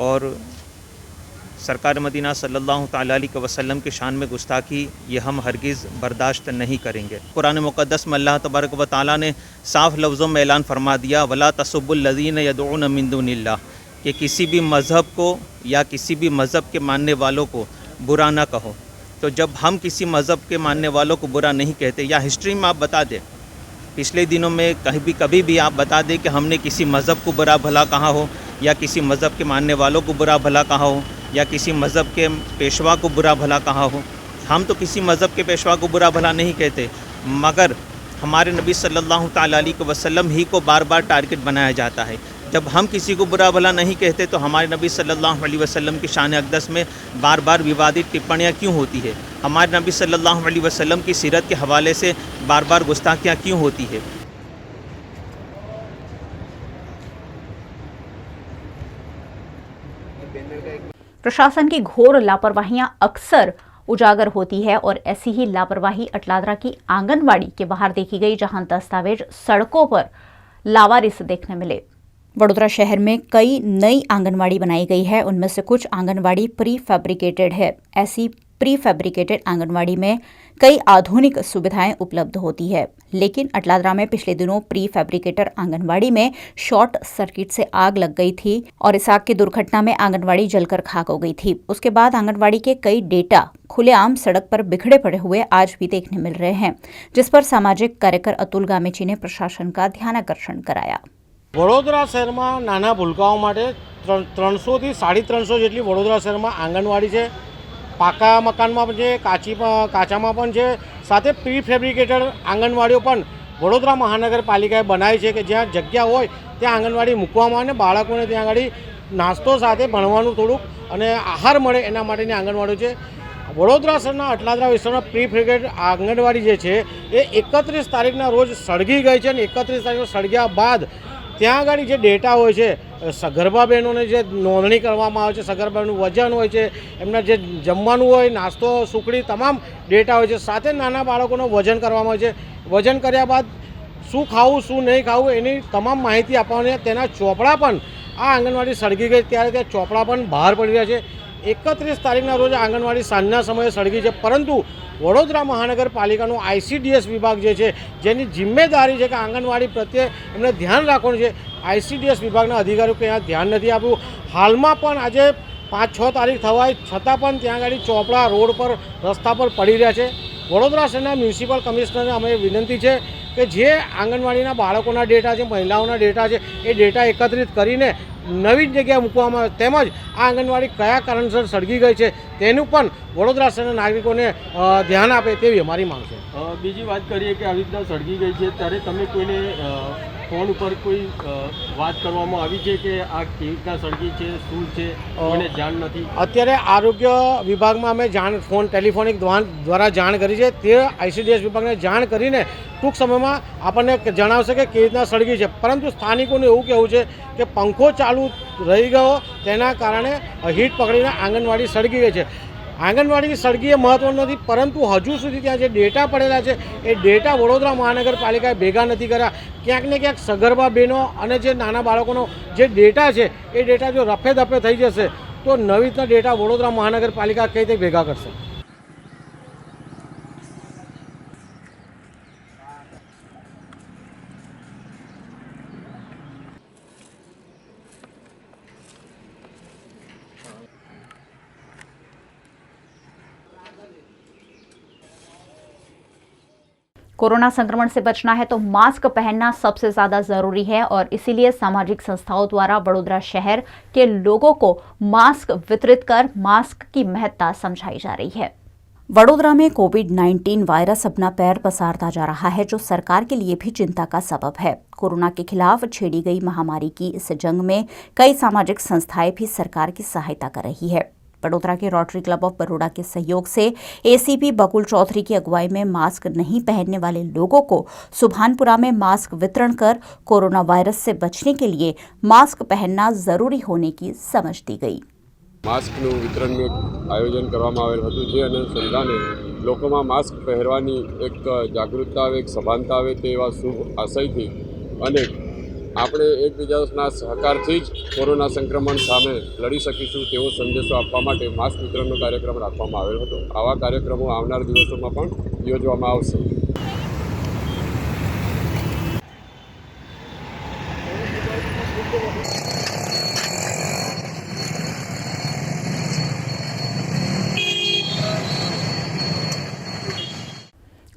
और सरकार मदीना सल्लल्लाहु ताला अलैहि वसल्लम के शान में गुस्ताखी ये हम हरगिज़ बर्दाश्त नहीं करेंगे। कुरान मुक़द्दस में अल्लाह तबारक व तआला ने साफ़ लफ्ज़ों में ऐलान फरमा दिया, वला तसुब्बुल लज़ीना यदऊन मिन दुनिल्लाह, कि किसी भी मज़हब को या किसी भी मज़हब के मानने वालों को बुरा ना कहो। तो जब हम किसी मज़हब के मानने वालों को बुरा नहीं कहते, या हिस्ट्री में आप बता दें, पिछले दिनों में कभी भी आप बता दें कि हमने किसी मज़हब को बुरा भला कहा हो या किसी मज़हब के मानने वालों को बुरा भला कहा हो या किसी मज़हब के पेशवा को बुरा भला कहा हो। हम तो किसी मज़हब के पेशवा को बुरा भला नहीं कहते, मगर हमारे नबी सल्लल्लाहु ताला अलैहि वसल्लम ही को बार बार टारगेट बनाया जाता है। जब हम किसी को बुरा भला नहीं कहते तो हमारे नबी सल्लल्लाहु अलैहि वसल्लम की शान अक़दस में बार बार विवादित टिप्पणियाँ क्यों होती है? हमारे नबी सल्लल्लाहु अलैहि वसल्लम की सीरत के हवाले से बार बार गुस्ताखियाँ क्यों होती है? प्रशासन की घोर लापरवाहियां अक्सर उजागर होती है और ऐसी ही लापरवाही अटलादरा की आंगनवाड़ी के बाहर देखी गई, जहां दस्तावेज सड़कों पर लावारिस देखने मिले। वडोदरा शहर में कई नई आंगनवाड़ी बनाई गई है, उनमें से कुछ आंगनवाड़ी प्री फैब्रिकेटेड है। ऐसी प्री फैब्रिकेटेड आंगनवाड़ी में कई आधुनिक सुविधाएं उपलब्ध होती है, लेकिन अटलादरा में पिछले दिनों प्री फैब्रिकेटर आंगनवाड़ी में शॉर्ट सर्किट से आग लग गई थी और इस आग की दुर्घटना में आंगनवाड़ी जलकर खाक हो गई थी। उसके बाद आंगनवाड़ी के कई डेटा खुलेआम सड़क पर बिखरे पड़े हुए आज भी देखने मिल रहे हैं, जिस पर सामाजिक कार्यकर अतुल गामेची ने प्रशासन का ध्यानाकर्षण कराया। वडोदरा शहर में नाना भूलकाओ माटे 300 થી 350 જેટલી વડોદરા શહેરમાં આંગણવાડી છે। પાકા મકાનમાં પણ છે, કાચામાં પણ છે, સાથે પ્રી ફેબ્રિકેટેડ આંગણવાડીઓ પણ વડોદરા મહાનગરપાલિકાએ બનાવી છે કે જ્યાં જગ્યા હોય ત્યાં આંગણવાડી મૂકવામાં આવે, બાળકોને ત્યાં આગળ નાસ્તો સાથે ભણવાનું થોડુંક અને આહાર મળે એના માટેની આંગણવાડીઓ છે। વડોદરા શહેરના અટલાદરા વિસ્તારમાં પ્રી ફેબ્રિકેટેડ આંગણવાડી જે છે એ 31 તારીખના રોજ સળગી ગઈ છે અને 31 તારીખે સળગ્યા બાદ ત્યાં આગળ જે ડેટા હોય છે, સગર્ભા બહેનોને જે નોંધણી કરવામાં આવે છે, સગર્ભાનું વજન હોય છે, એમના જે જમવાનું હોય, નાસ્તો, સુખડી, તમામ ડેટા હોય છે, સાથે નાના બાળકોનું વજન કરવામાં આવે છે। વજન કર્યા બાદ શું ખાવું શું નહીં ખાવું એની તમામ માહિતી આપવાની, તેના ચોપડા પણ આ આંગણવાડી સળગી ગઈ ત્યારે ત્યાં ચોપડા પણ બહાર પડી રહ્યા છે। 31 તારીખના રોજ આંગણવાડી સાંજના સમયે સળગી છે, પરંતુ વડોદરા મહાનગરપાલિકાનો ICDS વિભાગ જે છે જેની જિમ્મેદારી છે કે આંગણવાડી પ્રત્યે એમને ધ્યાન રાખવાનું છે, ICDS વિભાગના અધિકારીઓ કે ધ્યાન નથી આપ્યું। હાલમાં પણ આજે 5-6 તારીખ થવાય છતાં પણ ત્યાં આગળ ચોપડા રોડ પર રસ્તા પર પડી રહ્યા છે। વડોદરા શહેરના મ્યુનિસિપલ કમિશનરને અમે વિનંતી છે કે જે આંગણવાડીના બાળકોના ડેટા છે, મહિલાઓના ડેટા છે, એ ડેટા એકત્રિત કરીને નવી જગ્યાએ મૂકવામાં આવે, તેમજ આ આંગણવાડી કયા કારણસર સળગી ગઈ છે તેનું પણ વડોદરા શહેરના નાગરિકોને ધ્યાન આપે તેવી અમારી માંગ છે। બીજી વાત કરીએ કે આવી રીતના સળગી ગઈ છે ત્યારે તમે કોઈને ફોન ઉપર કોઈ વાત કરવામાં આવી છે કે આ કેવી રીતના સળગી છે, શું છે, કોઈને જાણ નથી? અત્યારે આરોગ્ય વિભાગમાં અમે ફોન ટેલિફોનિક દ્વારા જાણ કરી છે, તે ICDS વિભાગને જાણ કરીને ટૂંક સમયમાં આપણને જણાવશે કે કેવી રીતના સળગી છે, પરંતુ સ્થાનિકોનું એવું કહેવું છે કે પંખો ચાલુ રહી ગયો તેના કારણે હીટ પકડીને આંગણવાડી સળગી ગઈ છે। આંગણવાડી સળગી એ મહત્વનું નથી, પરંતુ હજુ સુધી ત્યાં જે ડેટા પડેલા છે એ ડેટા વડોદરા મહાનગરપાલિકાએ ભેગા નથી કર્યા। ક્યાંક ને ક્યાંક સગર્ભા બહેનો અને જે નાના બાળકોનો જે ડેટા છે એ ડેટા જો રફે દફે થઈ જશે તો નવી રીતના ડેટા વડોદરા મહાનગરપાલિકા કઈ રીતે ભેગા કરશે? कोरोना संक्रमण से बचना है तो मास्क पहनना सबसे ज्यादा जरूरी है और इसीलिए सामाजिक संस्थाओं द्वारा वडोदरा शहर के लोगों को मास्क वितरित कर मास्क की महत्ता समझाई जा रही है। वडोदरा में कोविड-19 वायरस अपना पैर पसारता जा रहा है, जो सरकार के लिए भी चिंता का सबब है। कोरोना के खिलाफ छेड़ी गई महामारी की इस जंग में कई सामाजिक संस्थाएं भी सरकार की सहायता कर रही है। वडोदरा के रोटरी क्लब ऑफ बड़ौदा के सहयोग से ACP बकुल चौधरी की अगुवाई में मास्क नहीं पहनने वाले लोगों को सुभानपुरा में मास्क वितरण कर कोरोना वायरस से बचने के लिए मास्क पहनना जरूरी होने की समझ दी गई। मास्कનું વિતરણનું આયોજન કરવામાં આવેલ હતું, જે અનુસંધાને લોકોમાં માસ્ક પહેરવાની એક જાગૃતતા આવે, એક સભાનતા આવે તેવા શુભ આશયથી અને આપણે એકબીજાના સહકારથી જ કોરોના સંક્રમણ સામે લડી શકીશું તેવો સંદેશો આપવા માટે માસ્ક વિતરણનો કાર્યક્રમ રાખવામાં આવેલ હતો। આવા કાર્યક્રમો આવનાર દિવસોમાં પણ યોજવામાં આવશે।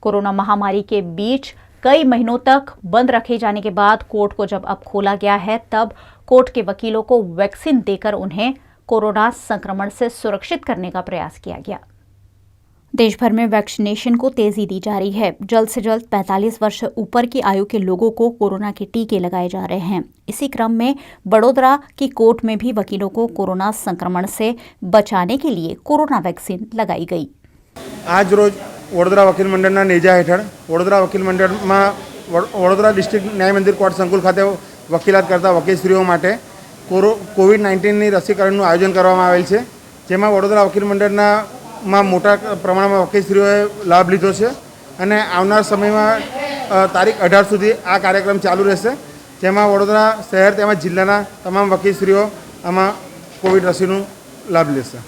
कोरोना महामारी के बीच कई महीनों तक बंद रखे जाने के बाद कोर्ट को जब अब खोला गया है, तब कोर्ट के वकीलों को वैक्सीन देकर उन्हें कोरोना संक्रमण से सुरक्षित करने का प्रयास किया गया। देश भर में वैक्सीनेशन को तेजी दी जा रही है। जल्द से जल्द 45 वर्ष से ऊपर की आयु के लोगों को कोरोना के टीके लगाए जा रहे हैं। इसी क्रम में बड़ोदरा की कोर्ट में भी वकीलों को कोरोना संक्रमण से बचाने के लिए कोरोना वैक्सीन लगाई गई। आज रोज वडोदरा वकील मंडळના નેજા હેઠળ વડોદરા વકીલ મંડળમાં વડોદરા ડિસ્ટ્રિક્ટ ન્યાય મંદિર કોર્ટ સંકુલ ખાતે વકીલાત કરતા વકીલશ્રીઓ માટે કોવિડ-19ની રસીકરણનું આયોજન કરવામાં આવેલ છે, જેમાં વડોદરા વકીલ મંડળમાં મોટા પ્રમાણમાં વકીલશ્રીઓએ લાભ લીધો છે અને આવનાર સમયમાં તારીખ 18 સુધી આ કાર્યક્રમ ચાલુ રહેશે, જેમાં વડોદરા શહેર તેમજ જિલ્લાના તમામ વકીલશ્રીઓ આમાં કોવિડ રસીનું લાભ લેશે.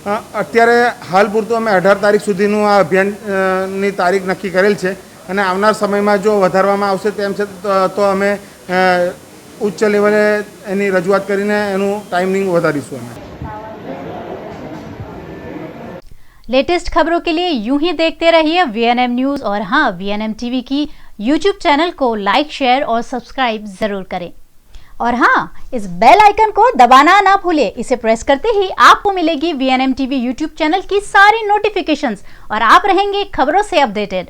અત્યારે હાલ પૂરતું અમે 18 તારીખ સુધીનું આ અભિયાનની તારીખ નક્કી કરેલ છે અને આવનાર સમયમાં જો વધારવામાં આવશે તેમ છે તો અમે ઉચ્ચ લેવલે એની રજૂઆત કરીને એનું ટાઈમિંગ વધારીશું અમે. लेटेस्ट खबरों के लिए यूं ही देखते रहिए VNM न्यूज़ और हाँ VNM TV की YouTube चैनल को लाइक, शेयर और सब्सक्राइब जरूर करें. और हाँ, इस बेल आइकन को दबाना ना भूलें. इसे प्रेस करते ही आपको मिलेगी VNM TV YouTube चैनल की सारी नोटिफिकेशंस और आप रहेंगे खबरों से अपडेटेड.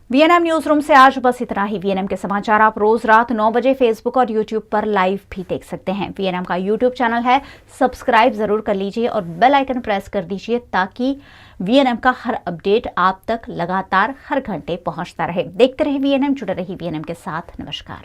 VNM न्यूज रूम से आज बस इतना ही. VNM के समाचार आप रोज रात 9 बजे फेसबुक और यूट्यूब पर लाइव भी देख सकते हैं. VNM का यूट्यूब चैनल है, सब्सक्राइब जरूर कर लीजिए और बेल आइकन प्रेस कर दीजिए ताकि VNM का हर अपडेट आप तक लगातार हर घंटे पहुंचता रहे. देखते रहे VNM, जुड़े रहिए VNM के साथ. नमस्कार.